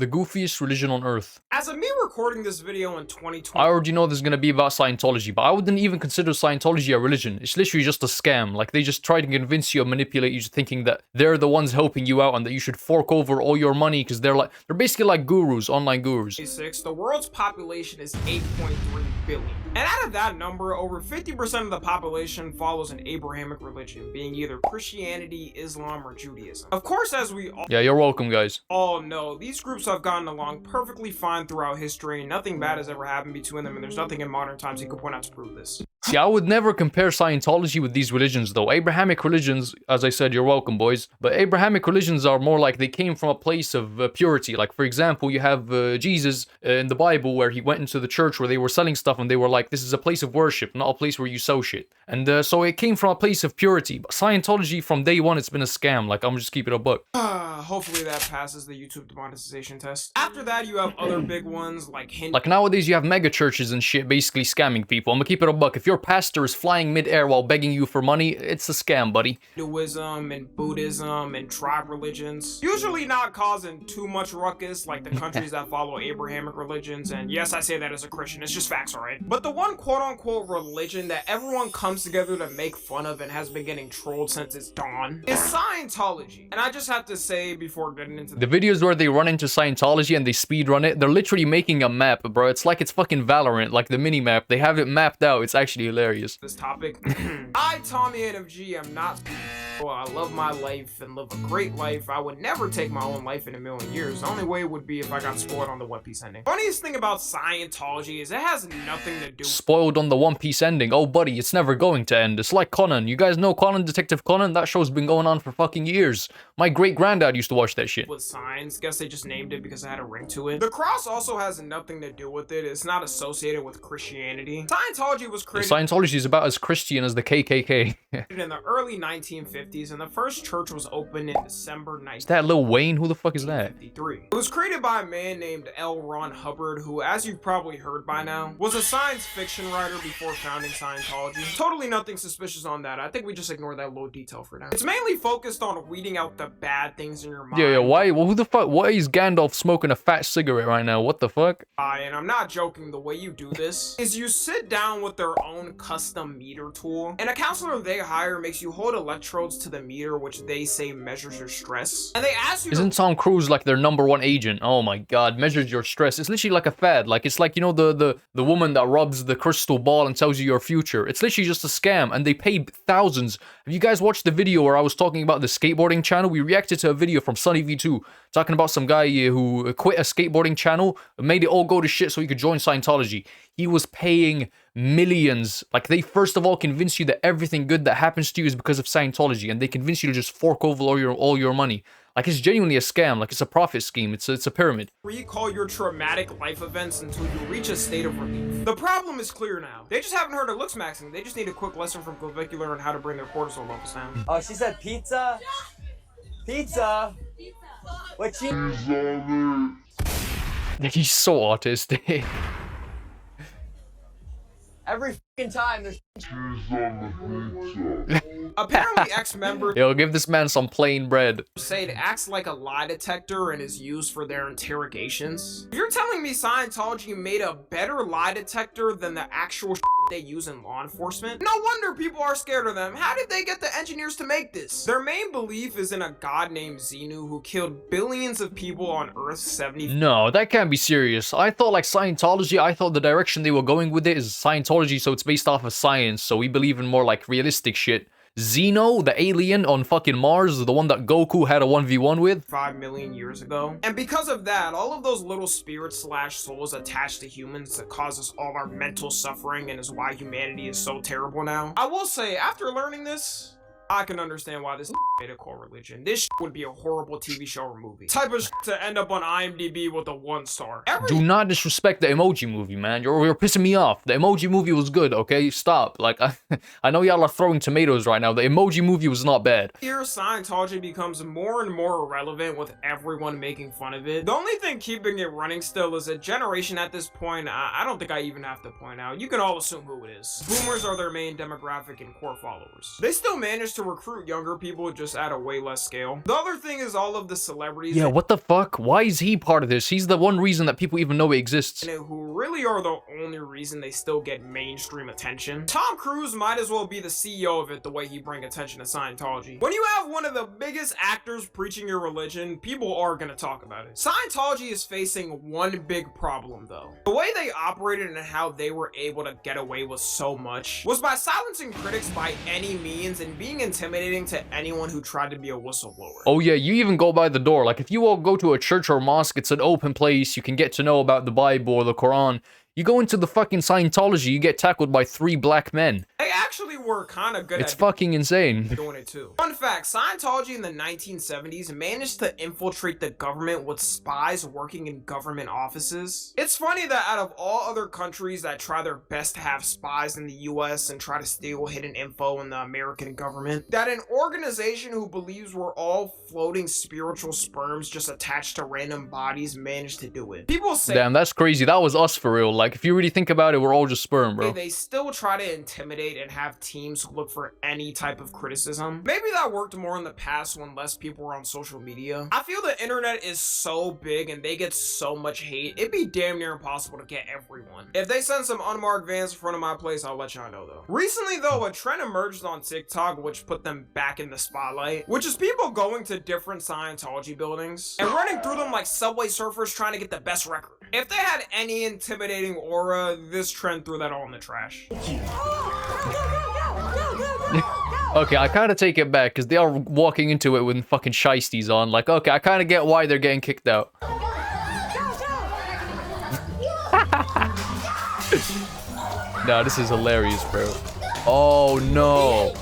The goofiest religion on earth. As of me recording this video in 2020, I already know this is gonna be about Scientology, but I wouldn't even consider Scientology a religion. It's literally just a scam. Like, they just try to convince you and manipulate you thinking that they're the ones helping you out and that you should fork over all your money because they're basically like gurus, online gurus. the world's population is 8.3 billion. And out of that number, over 50% of the population follows an Abrahamic religion, being either Christianity, Islam, or Judaism. Of course, as we all Yeah, you're welcome, guys. all know, these groups have gotten along perfectly fine throughout history, and nothing bad has ever happened between them, and there's nothing in modern times you can point out to prove this. See, I would never compare Scientology with these religions, though. Abrahamic religions, as I said, you're welcome, boys. But Abrahamic religions are more like they came from a place of purity. Like, for example, you have Jesus in the Bible where he went into the church where they were selling stuff and they were like, this is a place of worship, not a place where you sell shit. And so it came from a place of purity. But Scientology, from day one, it's been a scam. Like, I'm just keeping it a buck. Hopefully that passes the YouTube demonetization test. After that, you have other big ones like Hindu. Like, nowadays, you have mega churches and shit basically scamming people. I'm gonna keep it a buck. If your pastor is flying mid-air while begging you for money, it's a scam, buddy. Hinduism and Buddhism and tribe religions. Usually not causing too much ruckus like the countries that follow Abrahamic religions. And yes, I say that as a Christian. It's just facts, alright? But the one quote-unquote religion that everyone comes together to make fun of and has been getting trolled since its dawn is Scientology. And I just have to say before getting into the videos where they run into Scientology and they speedrun it, they're literally making a map, bro. It's like it's fucking Valorant, like the mini-map. They have it mapped out. It's actually hilarious. This topic. I, Tommy NFG, am not. Well, I love my life and live a great life. I would never take my own life in a million years. The only way would be if I got spoiled on the One Piece ending. Funniest thing about Scientology is it has nothing to do. Spoiled on the One Piece ending. Oh, buddy, it's never going to end. It's like Conan. You guys know Conan, Detective Conan? That show's been going on for fucking years. My great-granddad used to watch that shit. With signs, guess they just named it because it had a ring to it. The cross also has nothing to do with it. It's not associated with Christianity. Scientology was created. Scientology is about as Christian as the KKK. in the early 1950s, and the first church was opened in December 1953. Is that Lil Wayne? Who the fuck is that? It was created by a man named L. Ron Hubbard, who, as you've probably heard by now, was a science fiction writer before founding Scientology. Totally nothing suspicious on that. I think we just ignore that little detail for now. It's mainly focused on weeding out the bad things in your mind. Yeah, why? Well, who the fuck? Why is Gandalf smoking a fat cigarette right now? What the fuck? And I'm not joking, the way you do this is you sit down with their own custom meter tool, and a counselor they hire makes you hold electrodes to the meter, which they say measures your stress, and they ask you. Isn't Tom Cruise like their #1 agent? Oh my god, measures your stress. It's literally like a fad. Like, it's like, you know, the woman that rubs the crystal ball and tells you your future. It's literally just a scam, and they pay thousands. Have you guys watched the video where I was talking about the skateboarding channel? We reacted to a video from Sunny V2 talking about some guy who quit a skateboarding channel, made it all go to shit so he could join Scientology. He was paying millions. Like, they first of all convince you that everything good that happens to you is because of Scientology, and they convince you to just fork over all your money. Like, it's genuinely a scam. Like, it's a profit scheme. It's a pyramid. Recall your traumatic life events until you reach a state of relief. The problem is clear now. They just haven't heard of looks maxing. They just need a quick lesson from Clavicular on how to bring their cortisol levels down. Oh, she said pizza? Pizza? What she? He's so autistic. Every fucking time there's Apparently ex-members Yo, give this man some plain bread. say it acts like a lie detector and is used for their interrogations. If you're telling me Scientology made a better lie detector than the actual they use in law enforcement, no wonder people are scared of them. How did they get the engineers to make this? Their main belief is in a god named Xenu who killed billions of people on Earth 70. No, that can't be serious. I thought, like, Scientology, I thought the direction they were going with it is Scientology, so it's based off of science, so we believe in more, like, realistic shit. Xeno, the alien on fucking Mars, the one that Goku had a 1v1 with? 5 million years ago. And because of that, all of those little spirits / souls attached to humans that causes all our mental suffering and is why humanity is so terrible now. I will say, after learning this, I can understand why this made a core religion. This would be a horrible TV show or movie. Type of to end up on IMDb with a 1 star. Do not disrespect the Emoji Movie, man. You're pissing me off. The Emoji Movie was good, okay? Stop. Like, I know y'all are throwing tomatoes right now. The Emoji Movie was not bad. Here, Scientology becomes more and more irrelevant with everyone making fun of it. The only thing keeping it running still is a generation at this point. I don't think I even have to point out. You can all assume who it is. Boomers are their main demographic and core followers. They still manage to recruit younger people just just at a way less scale. The other thing is all of the celebrities. Yeah, what the fuck? Why is he part of this? He's the one reason that people even know it exists. Who really are the only reason they still get mainstream attention. Tom Cruise might as well be the CEO of it the way he bring attention to Scientology. When you have one of the biggest actors preaching your religion, people are gonna talk about it. Scientology is facing one big problem though. The way they operated and how they were able to get away with so much was by silencing critics by any means and being intimidating to anyone who tried to be a whistleblower. Oh yeah, you even go by the door. Like if you all go to a church or mosque, it's an open place. You can get to know about the Bible or the Quran. You go into the fucking Scientology, you get tackled by 3 black men. They actually were kind of good It's fucking insane. doing it too. Fun fact, Scientology in the 1970s managed to infiltrate the government with spies working in government offices. It's funny that out of all other countries that try their best to have spies in the US and try to steal hidden info in the American government, that an organization who believes we're all floating spiritual sperms just attached to random bodies managed to do it. People say, Damn, that's crazy. That was us for real. Like, if you really think about it, we're all just sperm, bro. they still try to intimidate and have teams look for any type of criticism. Maybe that worked more in the past when less people were on social media. I feel the internet is so big and they get so much hate, it'd be damn near impossible to get everyone. If they send some unmarked vans in front of my place, I'll let y'all know though. Recently though, a trend emerged on TikTok which put them back in the spotlight, which is people going to different Scientology buildings and running through them like subway surfers trying to get the best record. If they had any intimidating aura, this trend threw that all in the trash. Okay, I kind of take it back, because they are walking into it with fucking shiesties on. Like, okay, I kind of get why they're getting kicked out. Nah, this is hilarious, bro. Oh, no.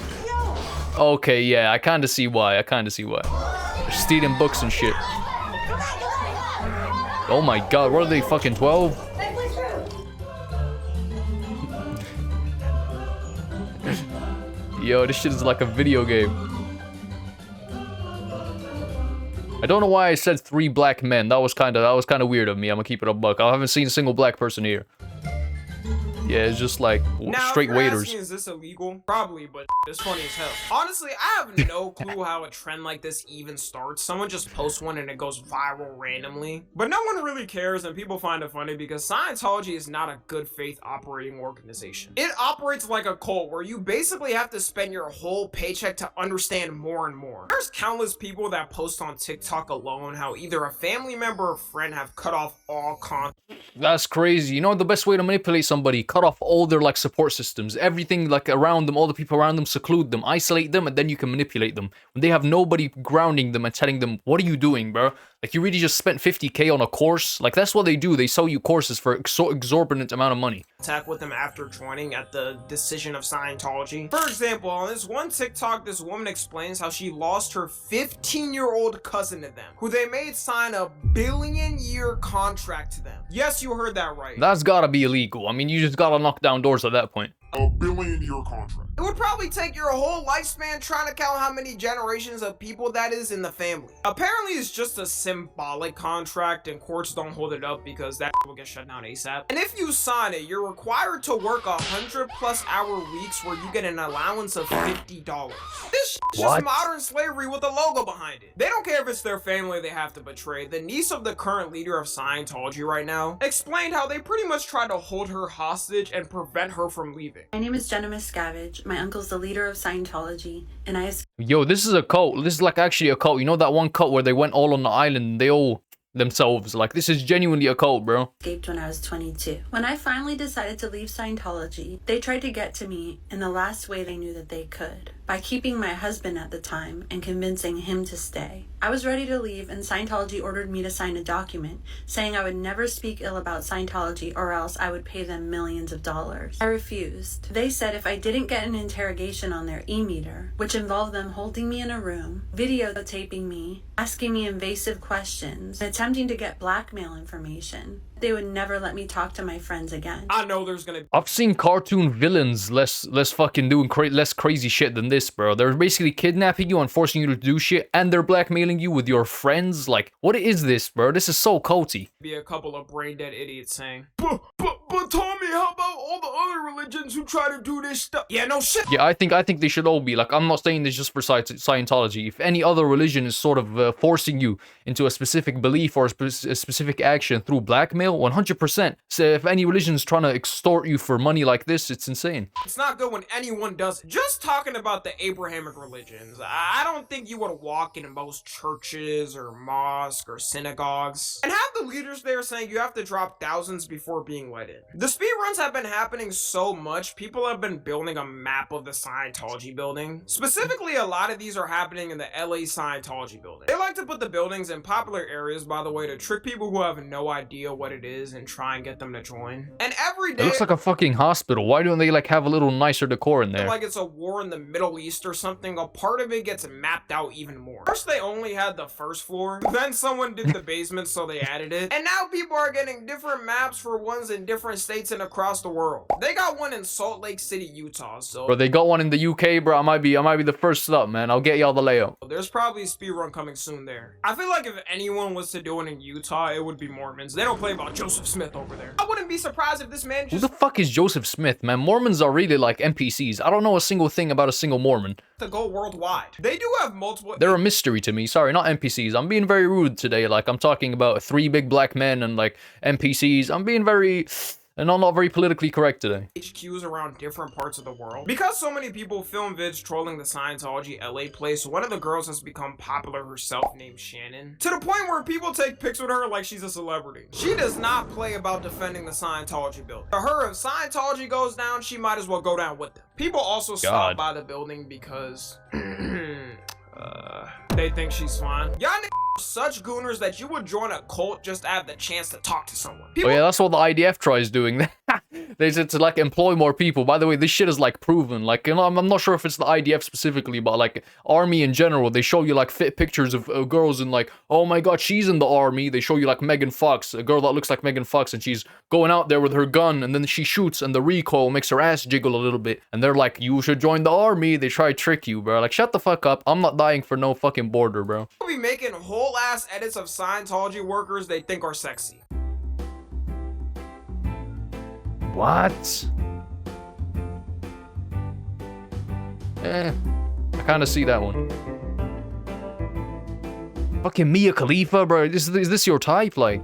Okay, yeah, I kind of see why. They're stealing books and shit. Oh my god, what are they, fucking 12? Yo, this shit is like a video game. I don't know why I said 3 black men. That was kind of weird of me. I'm gonna keep it a buck. I haven't seen a single black person here. Yeah, it's just like now, straight if you're waiters. asking, is this illegal? Probably, but it's funny as hell. Honestly, I have no clue how a trend like this even starts. Someone just posts one and it goes viral randomly. But no one really cares and people find it funny because Scientology is not a good faith operating organization. It operates like a cult where you basically have to spend your whole paycheck to understand more and more. There's countless people that post on TikTok alone how either a family member or friend have cut off all contact. That's crazy. You know the best way to manipulate somebody? Cut off all their like support systems, everything like around them, all the people around them, seclude them, isolate them, and then you can manipulate them. When they have nobody grounding them and telling them, what are you doing, bro? Like, you really just spent 50K on a course? Like, that's what they do. They sell you courses for exorbitant amount of money. Attack with them after joining at the decision of Scientology. For example, on this one TikTok, this woman explains how she lost her 15-year-old cousin to them, who they made sign a billion-year contract to them. Yes, you heard that right. That's gotta be illegal. I mean, you just gotta knock down doors at that point. A billion-year contract. It would probably take your whole lifespan trying to count how many generations of people that is in the family. Apparently, it's just a symbolic contract and courts don't hold it up because that will get shut down ASAP. And if you sign it, you're required to work 100+ hour weeks where you get an allowance of $50. This is just modern slavery with a logo behind it. They don't care if it's their family they have to betray. The niece of the current leader of Scientology right now explained how they pretty much tried to hold her hostage and prevent her from leaving. My name is Jenna Miscavige. My uncle's the leader of Scientology, and I Yo, this is a cult. This is like actually a cult. You know that one cult where they went all on the island and they all themselves? Like, this is genuinely a cult, bro. escaped when I was 22. When I finally decided to leave Scientology, they tried to get to me in the last way they knew that they could, by keeping my husband at the time and convincing him to stay. I was ready to leave, and Scientology ordered me to sign a document saying I would never speak ill about Scientology or else I would pay them millions of dollars. I refused. They said if I didn't get an interrogation on their e-meter, which involved them holding me in a room, videotaping me, asking me invasive questions, and attempting to get blackmail information, they would never let me talk to my friends again. I know there's gonna I've seen cartoon villains less fucking doing less crazy shit than this, bro. They're basically kidnapping you and forcing you to do shit, and they're blackmailing you with your friends. Like, what is this, bro? This is so culty. be a couple of brain dead idiots saying, But Tommy, how about all the other religions who try to do this stuff? Yeah, no shit. Yeah, I think they should all be like. I'm not saying this just for Scientology. If any other religion is sort of forcing you into a specific belief or a specific action through blackmail, 100%. So if any religion is trying to extort you for money like this, it's insane. It's not good when anyone does it. Just talking about the Abrahamic religions, I don't think you would walk in most churches or mosques or synagogues and have the leaders there saying you have to drop thousands before being let in. The speedruns have been happening so much, people have been building a map of the Scientology building. Specifically, a lot of these are happening in the LA Scientology building. They like to put the buildings in popular areas, by the way, to trick people who have no idea what it is and try and get them to join. And every day, It looks like a fucking hospital. Why don't they like have a little nicer decor in there? like it's a war in the Middle East or something, a part of it gets mapped out even more. First, they only had the first floor, then someone did the basement, so they added it. And now people are getting different maps for ones in different states and across the world. They got one in Salt Lake City, Utah, so Bro, they got one in the UK, bro. I might be the first stop, man. I'll get y'all the layout. there's probably a speedrun coming soon there. I feel like if anyone was to do it in Utah, it would be Mormons. They don't play about Joseph Smith over there. I wouldn't be surprised if this man Who just the fuck is Joseph Smith, man? Mormons are really like NPCs. I don't know a single thing about a single Mormon. to go worldwide. They do have multiple. They're a mystery to me. Sorry, not NPCs. I'm being very rude today. Like, I'm talking about 3 big black men and, like, NPCs. I'm being very... And I'm not very politically correct today. HQs around different parts of the world. Because so many people film vids trolling the Scientology LA place, one of the girls has become popular herself named Shannon. To the point where people take pics with her like she's a celebrity. She does not play about defending the Scientology building. To her, if Scientology goes down, she might as well go down with them. People also stop by the building because they think she's fine. Y'all niggas are such gooners that you would join a cult just to have the chance to talk to someone. People Oh yeah, that's what the IDF tries doing. They said to like employ more people. By the way, this shit is like proven. Like, you know, I'm not sure if it's the IDF specifically, but like army in general, they show you like fit pictures of girls and like, oh my god, she's in the army. They show you like Megan Fox, a girl that looks like Megan Fox, and she's going out there with her gun, and then she shoots, and the recoil makes her ass jiggle a little bit. And they're like, you should join the army. They try to trick you, bro. Like, shut the fuck up. I'm not dying for no fucking border, bro. be making whole ass edits of Scientology workers they think are sexy. What? I kind of see that one. Fucking Mia Khalifa, bro. Is this your type? Like,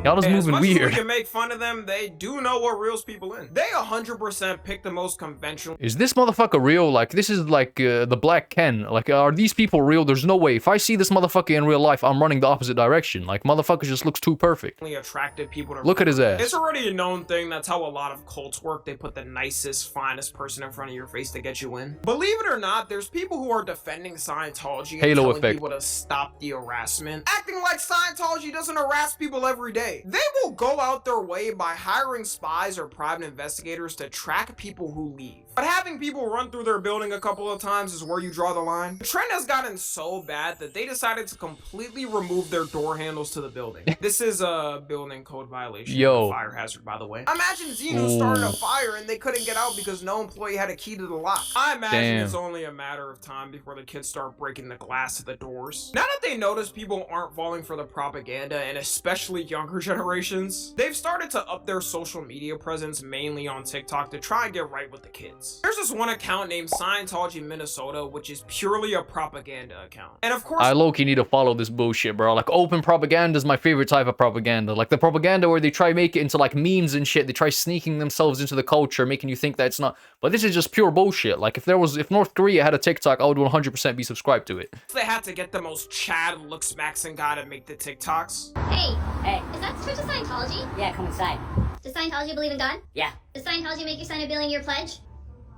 y'all just moving as much as weird. we can make fun of them, they do know what reels people in. They 100% pick the most conventional. Is this motherfucker real? Like, this is like the Black Ken. Like, are these people real? There's no way. If I see this motherfucker in real life, I'm running the opposite direction. Like, motherfucker just looks too perfect. Attractive people to Look at his ass. It's already a known thing. That's how a lot of cults work. They put the nicest, finest person in front of your face to get you in. Believe it or not, there's people who are defending Scientology and Halo telling effect. people to stop the harassment, acting like Scientology doesn't harass people every day. They will go out their way by hiring spies or private investigators to track people who leave. But having people run through their building a couple of times is where you draw the line. The trend has gotten so bad that they decided to completely remove their door handles to the building. This is a building code violation. Yo. A fire hazard, by the way. Imagine Xenu started a fire and they couldn't get out because no employee had a key to the lock. I imagine Damn. it's only a matter of time before the kids start breaking the glass of the doors. Now that they notice people aren't falling for the propaganda, and especially younger generations, they've started to up their social media presence mainly on TikTok to try and get right with the kids. There's this one account named Scientology Minnesota, which is purely a propaganda account. And of course, I low-key need to follow this bullshit, bro. Like, open propaganda is my favorite type of propaganda. Like, the propaganda where they try to make it into, like, memes and shit. They try sneaking themselves into the culture, making you think that it's not. But this is just pure bullshit. Like, if North Korea had a TikTok, I would 100% be subscribed to it. they had to get the most Chad looks-maxing guy to make the TikToks. Hey, Hey, is that the Church of Scientology? yeah, come inside. Does Scientology believe in God? Yeah. Does Scientology make you sign a billion-year pledge?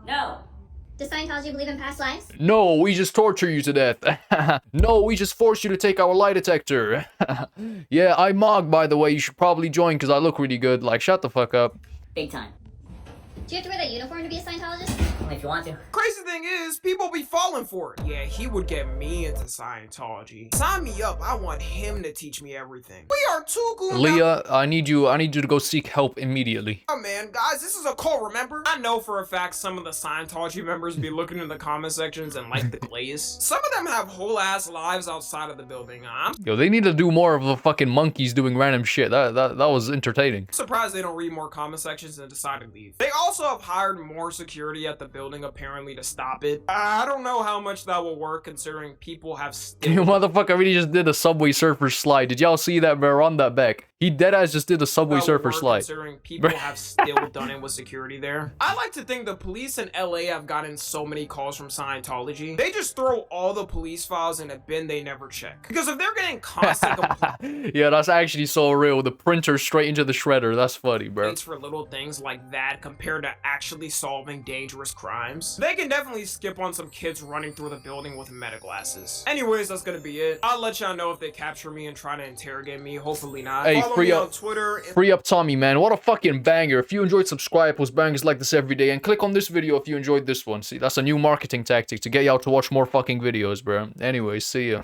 No. Does Scientology believe in past lives? No, we just torture you to death. No, we just force you to take our lie detector. Yeah, I'm Mog, by the way. You should probably join because I look really good. Like, shut the fuck up. Big time. Do you have to wear that uniform to be a Scientologist? Only if you want to. Crazy thing is, people be falling for it. Yeah, he would get me into Scientology. Sign me up. I want him to teach me everything. We are too cool. Leah, I need you to go seek help immediately. Oh man, guys, this is a cult, remember? I know for a fact some of the Scientology members be looking in the comment sections and like the glaze. Some of them have whole ass lives outside of the building. I'm Yo, they need to do more of the fucking monkeys doing random shit. That was entertaining. surprised they don't read more comment sections and decide to leave. They also have hired more security at the building apparently to stop it. I don't know how much that will work considering people have still... You motherfucker really just did a Subway Surfer slide. Did y'all see that, bro? Run that back. He deadass just did a Subway that will Surfer work slide. Considering people have still done it with security there. I like to think the police in LA have gotten so many calls from Scientology. They just throw all the police files in a bin they never check. Because if they're getting constant complaints Yeah, that's actually so real. The printer straight into the shredder. That's funny, bro. for little things like that compared to actually solving dangerous crimes, they can definitely skip on some kids running through the building with meta glasses. Anyways, that's gonna be it. I'll let y'all know if they capture me and try to interrogate me. Hopefully not. Hey, Follow free me up- on Twitter. Free up Tommy, man. What a fucking banger. If you enjoyed, subscribe, post bangers like this every day, and click on this video if you enjoyed this one. See, that's a new marketing tactic to get y'all to watch more fucking videos, bro. Anyways, see ya.